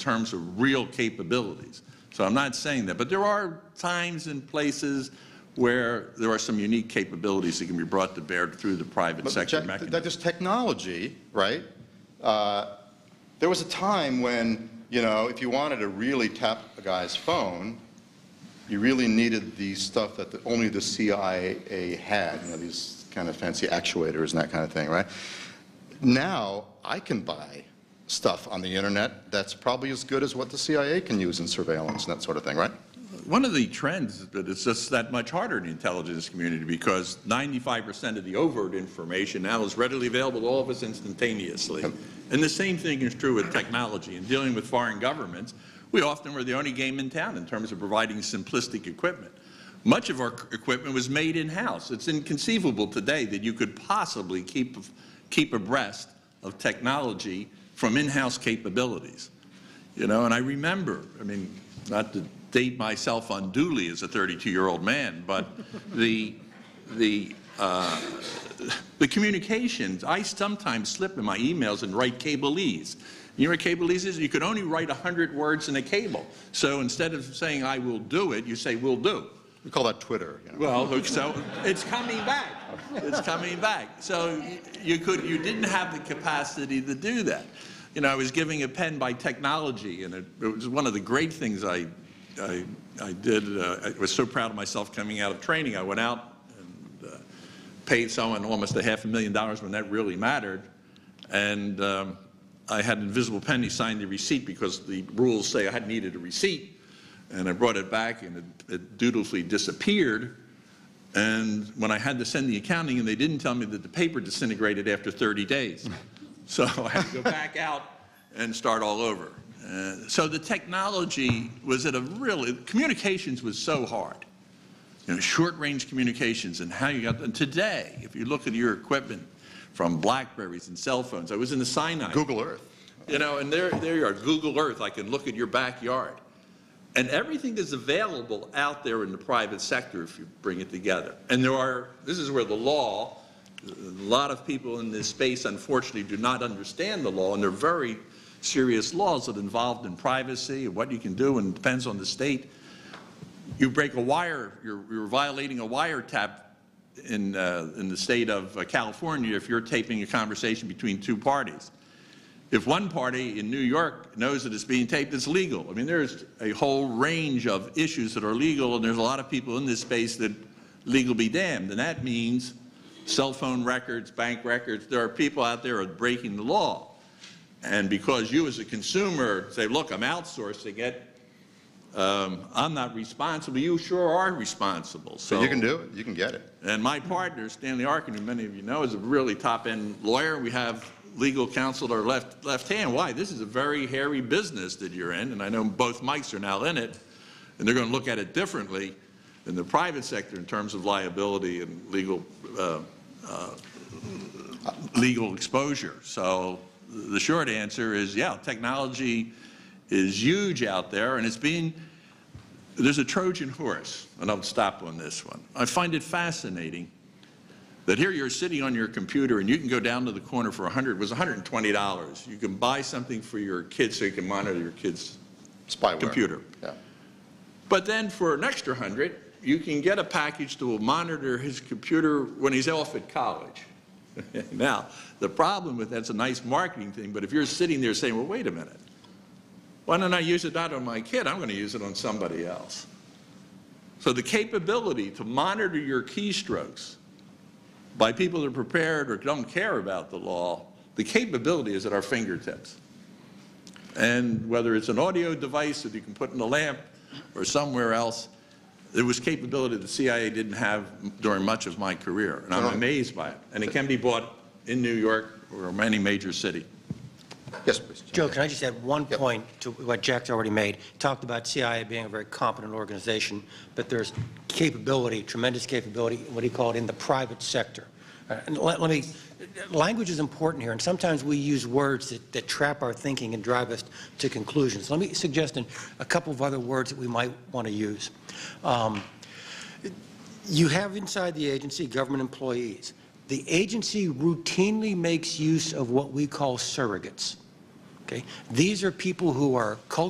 terms of real capabilities. So I'm not saying that, but there are times and places where there are some unique capabilities that can be brought to bear through the private sector mechanism. That is technology, right? There was a time when, you know, if you wanted to really tap a guy's phone, you really needed the stuff that only the CIA had, you know, these kind of fancy actuators and that kind of thing, right? Now, I can buy stuff on the internet that's probably as good as what the CIA can use in surveillance and that sort of thing, right? One of the trends is that it's just that much harder in the intelligence community because 95% of the overt information now is readily available to all of us instantaneously. And the same thing is true with technology. In dealing with foreign governments, we often were the only game in town in terms of providing simplistic equipment. Much of our equipment was made in-house. It's inconceivable today that you could possibly keep abreast of technology from in-house capabilities. You know, and I remember, I mean, not to date myself unduly as a 32-year-old man, but the communications, I sometimes slip in my emails and write cableese. You know what cableese is? You could only write 100 words in a cable. So instead of saying I will do it, you say will do. We call that Twitter. You know? Well, so it's coming back. It's coming back. So you didn't have the capacity to do that. You know, I was giving a pen by technology, and it was one of the great things I did. I was so proud of myself coming out of training. I went out and paid someone almost $500,000 when that really mattered, and I had an invisible pen. He signed the receipt because the rules say I needed a receipt, and I brought it back, and it dutifully disappeared. And when I had to send the accounting, and they didn't tell me that the paper disintegrated after 30 days. So I had to go back out and start all over. So the technology was at a really, communications was so hard. You know, short-range communications and how you got them. Today, if you look at your equipment from Blackberries and cell phones, I was in the Sinai. Google Earth. You know, and there you are, Google Earth. I can look at your backyard. And everything is available out there in the private sector if you bring it together. And this is where the law, a lot of people in this space unfortunately do not understand the law, and they're very serious laws that are involved in privacy and what you can do, and it depends on the state. You break a wire, you're violating a wiretap in the state of California if you're taping a conversation between two parties. If one party in New York knows that it's being taped, it's legal. I mean, there's a whole range of issues that are legal, and there's a lot of people in this space that legal be damned, and that means cell phone records, bank records. There are people out there who are breaking the law. And because you as a consumer say, look, I'm outsourcing it, I'm not responsible, you sure are responsible. So you can do it, you can get it. And my partner, Stanley Arkin, who many of you know, is a really top-end lawyer. We have legal counsel at our left hand. Why? This is a very hairy business that you're in, and I know both Mikes are now in it, and they're going to look at it differently than the private sector in terms of liability and legal exposure. So the short answer is, yeah, technology is huge out there, and there's a Trojan horse, and I'll stop on this one. I find it fascinating that here you're sitting on your computer and you can go down to the corner for it was $120. You can buy something for your kids so you can monitor your kid's spyware computer. Yeah. But then for an extra $100, you can get a package that will monitor his computer when he's off at college. Now, the problem with that's a nice marketing thing, but if you're sitting there saying, well, wait a minute, why don't I use it not on my kid? I'm going to use it on somebody else. So the capability to monitor your keystrokes by people that are prepared or don't care about the law, the capability is at our fingertips. And whether it's an audio device that you can put in a lamp or somewhere else, there was capability the CIA didn't have during much of my career, and I'm amazed by it. And it can be bought in New York or any major city. Yes, please. Joe, can I just add one point to what Jack's already made? He talked about CIA being a very competent organization, but there's capability, tremendous capability, what he called in the private sector. And language is important here, and sometimes we use words that trap our thinking and drive us to conclusions. Let me suggest a couple of other words that we might want to use. You have inside the agency government employees. The agency routinely makes use of what we call surrogates. Okay? These are people who are culturally